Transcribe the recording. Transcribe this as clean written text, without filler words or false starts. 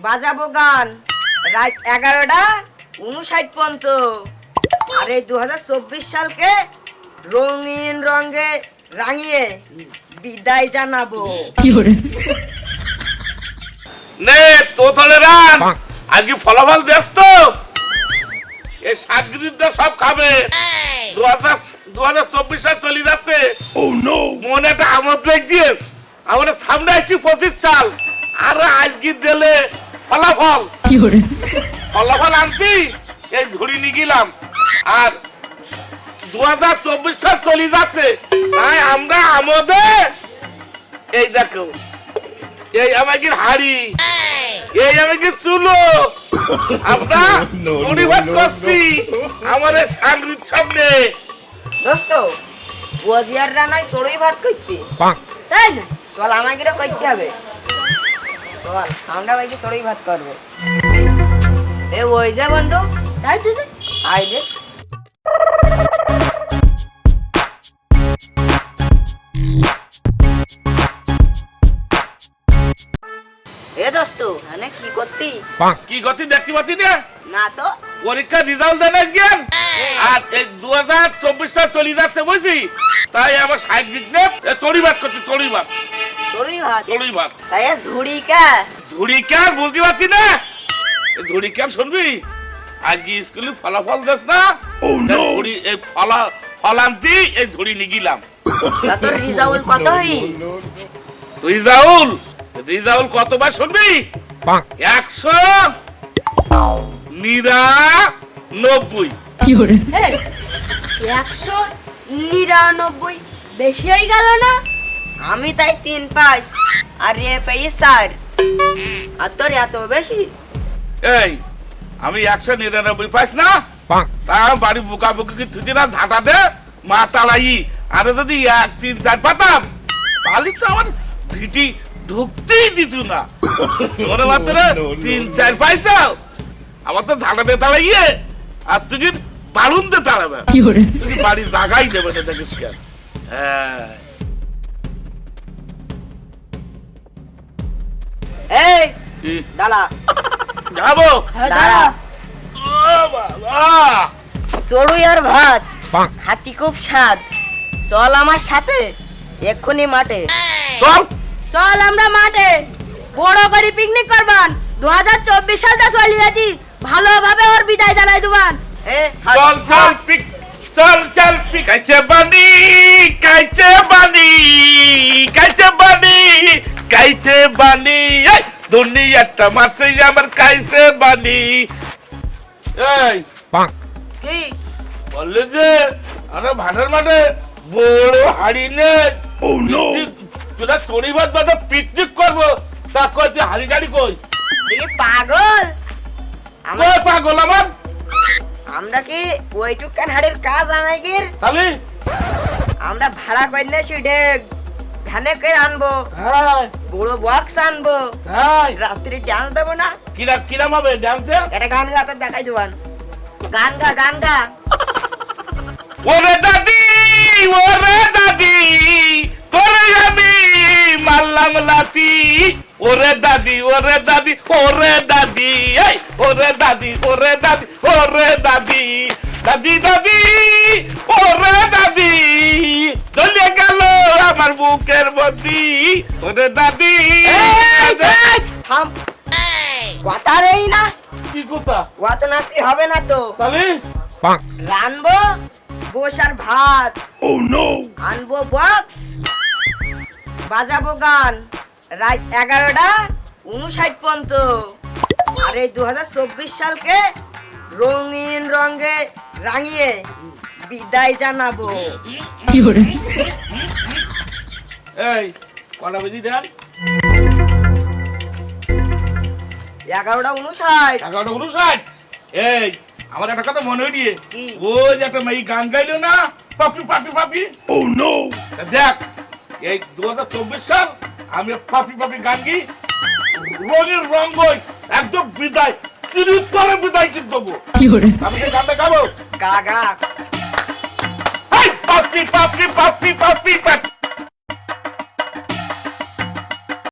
বাজাবো গান রাত 11:59 পর্যন্ত। আর এই 2024 সালকে রঙিন রঙে রাঙিয়ে বিদায় জানাবো। নে তো তাহলে রান আজকে ফলাফল দেখ তো এই সাতগিরিটা সব খাবে 2024 সাল চলে যাচ্ছে। মনে একটা আমোদ লেগেছিস আমাদের সামনে আসছি 25 সাল আর আজকে দিলে ফলাফল ফলাফল আনতি এই ঝুড়ি নিয়ে গেলাম আর 2024 সাল চলে যাচ্ছে তাই আমরা আমোদে এই দেখো এই আমাকে হাড়ি এই আমাকে চুলো আমরা পরিবার করছি আমাদের সাংরিক সামনে দোস্ত ওয়াজিয়ার রানাই সরই ভাত করতে তাই না? চল আমাকে করতে হবে, চল আমরা ভাইকে সরই ভাত করবো। এ ওই যা বন্ধু তাই তুই আই দে। এ দোস্ত মানে কি করতি? কি গতি দেখতে পাচ্ছি না না তো পরীক্ষা রেজাল্ট দেন আজকেন আর এই 2024 সাল চলে যাচ্ছে বুঝছি তাই আমার সাংরিক নে চড়িবাদ করছি চড়িবাদ চড়িবাদ তাই ঝুড়ি কা ঝুড়ি কার বলতে পারছি না ঝুড়ি কার শুনবি আজকে স্কুলে ফলাফল দেস না ঝুড়ি এই ফলান্তি এই ঝুড়ি নিয়ে গেলাম। তোর রিজাল্ট কত হই? রিজাউল কতবার শুনবি? 199। 199 বেশি হয়ে গেল না? আমি তাই 3 পাস আর রে পাই 4 আর তোর এত বেশি? এই আমি 199 পাইছ না তা বাড়ি বুকা বুকি থুতি না ঝাঁটা দে মা তালাই আর যদি 1 3 4 পাতাম তাহলে তো আমার ভিটি ঢুকতেই দিত না। ওরে মাত্র 3 4 পাইছাও আমার তো ঝাঁটা দে তালাইয়ে আর তুই বারুন দে তালাবে তুই বাড়ি জায়গাই দেবে না দেখিস কেন। হ্যাঁ এই কি দাঁড়া যাবো দাঁড়া ও বাবা চড়ুই আর ভাত খাতি খুব স্বাদ, চল আমার সাথে এক্ষুনি মাঠে। চল চল আমরা মাঠে বড় করে পিকনিক করবান। 2024 সালটা চলে যাচ্ছি ভালোভাবে ওর বিদায় জানাই দিবান। চল চল পিক চল চল পিক কাইছে বানি এই দুনিয়াটা মাছে আমার কাইছে বানি। এই কি বললে যে আমরা ভাটার মাঠে বড় হাড়ি নে তোরা তরি ভাত বাদা পিকনিক করবো তা কই তুই হাড়ি গাড়ি কই? তুই পাগল? কই পাগল আমার? আমরা কি ওইটুকান হাড়ের কাজ আমাদের? তাহলে আমরা ভাড়া করলে সেটা ভ্যানে করে আনবো, হ্যাঁ বড় বক্স আনবো, হ্যাঁ রাত্রি ডান্স দেবো না? কিরাম হবে ডান্সে? এটা গান গা তোর দেখাই দিবান। গান গা ওরে দাদি তোরে আমি মারলাম লাতি ওরে দাদি এই ওরে দাদি চলে গেল আমার বুকের মধ্যে ওরে দাদি। থাম কথা নেই না, কি কথা অত নাচতে হবে না তো। তাহলে রানবো গোসার ভাত, আনবো বক্স, বাজাবো গান রাত 11:59 পর্যন্ত। আর এই 2024 সালকে রঙিন রঙে রাঙিয়ে বিদায় জানাবো। এই কটা বেজি দেন? 11:59। 11:59। এই আমার একটা কথা মনে হইছে কি? ওই যে একটা মেয়ে গান গাইলো না পাপি দেখ এই 2024 সাল আমি পাপি গান গি রঙের রঙ বই একদম বিদায় চিরতরে বিদায় কিন্তু দেবো। আমি যে গানটা গাবো গা পাপি